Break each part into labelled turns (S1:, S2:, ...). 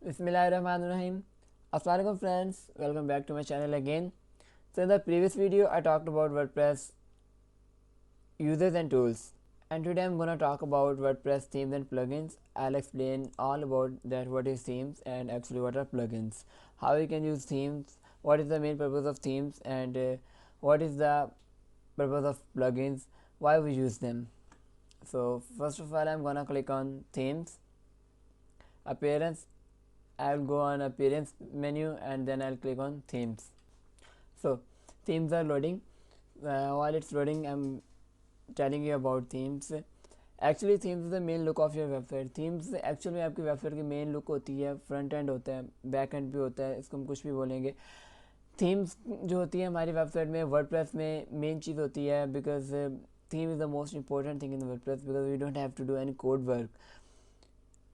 S1: Bismillahirrahmanirrahim. Assalamualaikum friends, welcome back to my channel again. So in the previous video I talked about WordPress users and tools, and today I'm gonna talk about WordPress themes and plugins. I'll explain all about that, what is themes and actually what are plugins, how you can use themes, what is the main purpose of themes, and what is the purpose of plugins, why we use them. So first of all, I'm gonna click on themes, appearance. I'll go on appearance menu and then I'll click on themes. So themes are loading. While it's loading, I'm telling you about themes. Actually themes is the main look of your website. Themes actually में आपकी website की main look होती है. Front end होता है, back and भी होता है, इसको हम कुछ भी बोलेंगे. थीम्स जो होती है हमारी वेबसाइट में, वर्डप्रेस में मेन चीज़ होती है, because theme is the most important thing in WordPress, because we don't have to do any code work.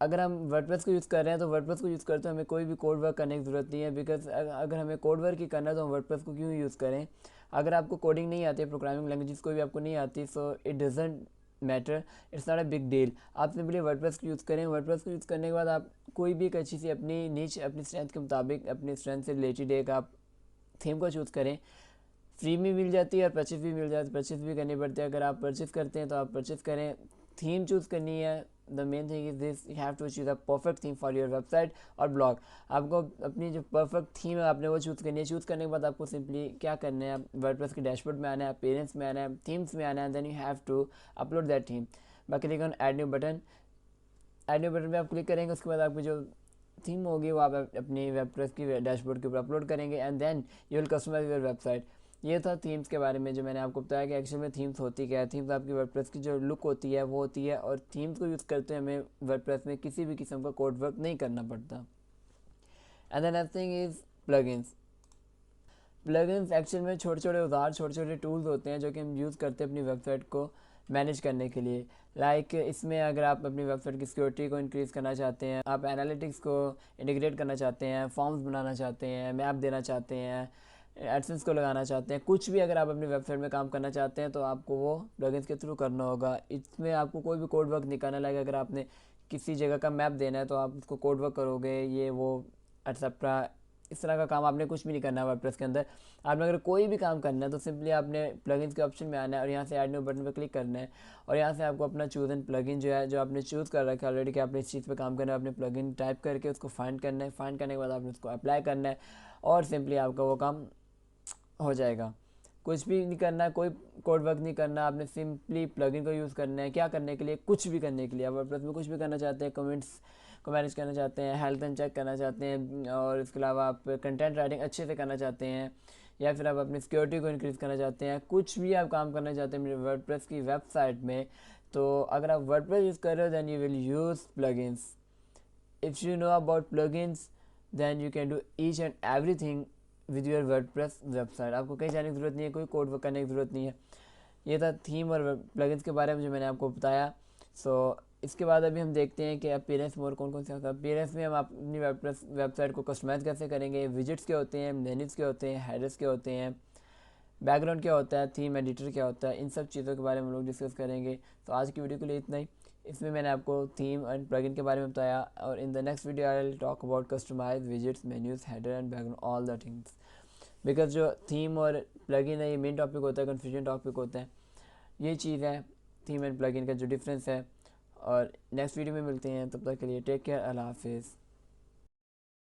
S1: अगर हम वर्डप्रेस को यूज़ कर रहे हैं तो वर्डप्रेस को यूज़ करते हमें कोई भी कोड वर्क करने की ज़रूरत नहीं है, बिकॉज अगर हमें कोड वर्क ही करना है तो हम वर्डप्रेस को क्यों यूज़ करें. अगर आपको कोडिंग नहीं आती है, प्रोग्रामिंग लैंग्वेजेस कोई भी आपको नहीं आती, so it doesn't matter, it's not a big deal. आप सिंपली वर्डप्रेस को यूज़ करें. वर्डप्रेस को यूज़ करने के बाद आप कोई भी एक अच्छी सी अपनी नीच, अपनी स्ट्रेंथ के मुताबिक, अपनी स्ट्रेंथ से रिलेटेड एक आप थीम को चूज़ करें. फ्री में मिल जाती है और परचेज भी मिल जाती है. परचेज भी करनी पड़ती है. अगर आप परचेज करते हैं तो आप परचेज करें. थीम चूज़ करनी है. The main thing is this, you have to choose a perfect theme for your website और ब्लॉग. आपको अपनी जो परफेक्ट थीम है आपने वो चूज़ करनी है. चूज़ करने के बाद आपको सिंपली क्या करना है, वर्डप्रेस के डैशबोर्ड में आना है, अपीयरेंस में आना है, थीम्स में आना है. Then you have to upload that theme by click on add new button. Add new button पे आप क्लिक करेंगे. उसके बाद आपकी जो थीम होगी वो आप अपनी वर्डप्रेस की डैशबोर्ड के ऊपर अपलोड करेंगे and then you will customize your website. ये था थीम्स के बारे में, जो मैंने आपको बताया कि एक्चुअल में थीम्स होती क्या है. थीम्स आपकी वर्डप्रेस की जो लुक होती है वो होती है, और थीम्स को यूज़ करते हुए हमें वर्डप्रेस में किसी भी किस्म का कोड वर्क नहीं करना पड़ता. And the next thing is plugins. Plugins actual में छोटे छोटे औजार, छोटे छोटे टूल्स होते हैं जो कि हम यूज़ करते हैं अपनी वेबसाइट को मैनेज करने के लिए. इसमें अगर आप अपनी वेबसाइट की सिक्योरिटी को इंक्रीज़ करना चाहते हैं, आप एनालिटिक्स को इंटीग्रेट करना चाहते हैं, फॉर्म्स बनाना चाहते हैं, मैप देना चाहते हैं, एडसेंस को लगाना चाहते हैं, कुछ भी अगर आप अपनी वेबसाइट में काम करना चाहते हैं तो आपको वो प्लगइन्स के थ्रू करना होगा. इसमें आपको कोई भी कोड वर्क नहीं करना लगेगा. अगर आपने किसी जगह का मैप देना है तो आप उसको कोड वर्क करोगे, ये वो एटसेट्रा, इस तरह का काम आपने कुछ भी नहीं करना है वर्डप्रेस के अंदर. आपने अगर कोई भी काम करना है तो सिंपली आपने प्लगइन्स के ऑप्शन में आना है और यहाँ से ऐड न्यू बटन पर क्लिक करना है. और यहाँ से आपको अपना चूज़ एंड प्लगइन जो है, जो आपने चूज़ कर रखा है ऑलरेडी कि आपने इस चीज़ पे काम करना है, अपने प्लगइन टाइप करके उसको फाइंड करना है. फाइंड करने के बाद आपने उसको अप्लाई करना है और सिंपली आपका वो काम हो जाएगा. कुछ भी नहीं करना है, कोई कोड वर्क नहीं करना. आपने सिंपली प्लगइन को यूज़ करना है. क्या करने के लिए? कुछ भी करने के लिए. आप वर्डप्रेस में कुछ भी करना चाहते हैं, कमेंट्स को मैनेज करना चाहते हैं, हेल्थ एंड चेक करना चाहते हैं, और इसके अलावा आप कंटेंट राइटिंग अच्छे से करना चाहते हैं, या फिर आप अपनी सिक्योरिटी को इंक्रीज़ करना चाहते हैं, कुछ भी आप काम करना चाहते हैं मेरे वर्डप्रेस की वेबसाइट में, तो अगर आप वर्डप्रेस यूज़ कर रहे हो then you will use plugins. If you know about plugins then you can do each and everything with your WordPress website. आपको कहीं जाने की ज़रूरत नहीं है, कोई कोड वर्क करने की ज़रूरत नहीं है. ये था थीम और प्लगइन्स के बारे में जो मैंने आपको बताया. सो इसके बाद अभी हम देखते हैं कि अपीयरेंस में और कौन कौन से होता है. अपीयरेंस में हम अपनी वर्डप्रेस वेबसाइट को कस्टमाइज़ कैसे करेंगे. विजिट्स के होते हैं, मेन्यूज़ के होते हैं, हेडर्स के होते हैं, बैकग्राउंड क्या होता है, थीम एडिटर क्या होता है, इन सब चीज़ों के बारे में हम लोग डिस्कस करेंगे. तो आज की वीडियो के लिए इतना ही. इसमें मैंने आपको थीम एंड प्लगइन के बारे में बताया, और in the next video I will talk about customize widgets, menus, header and background, all the things. Because जो थीम और प्लगइन है ये मेन टॉपिक होता है, कन्फ्यूजन टॉपिक होता है. ये चीज़ है थीम एंड प्लगइन का जो डिफरेंस है. और नेक्स्ट वीडियो में मिलते हैं, तब तक के लिए टेक केयर, अल्लाह हाफिज़.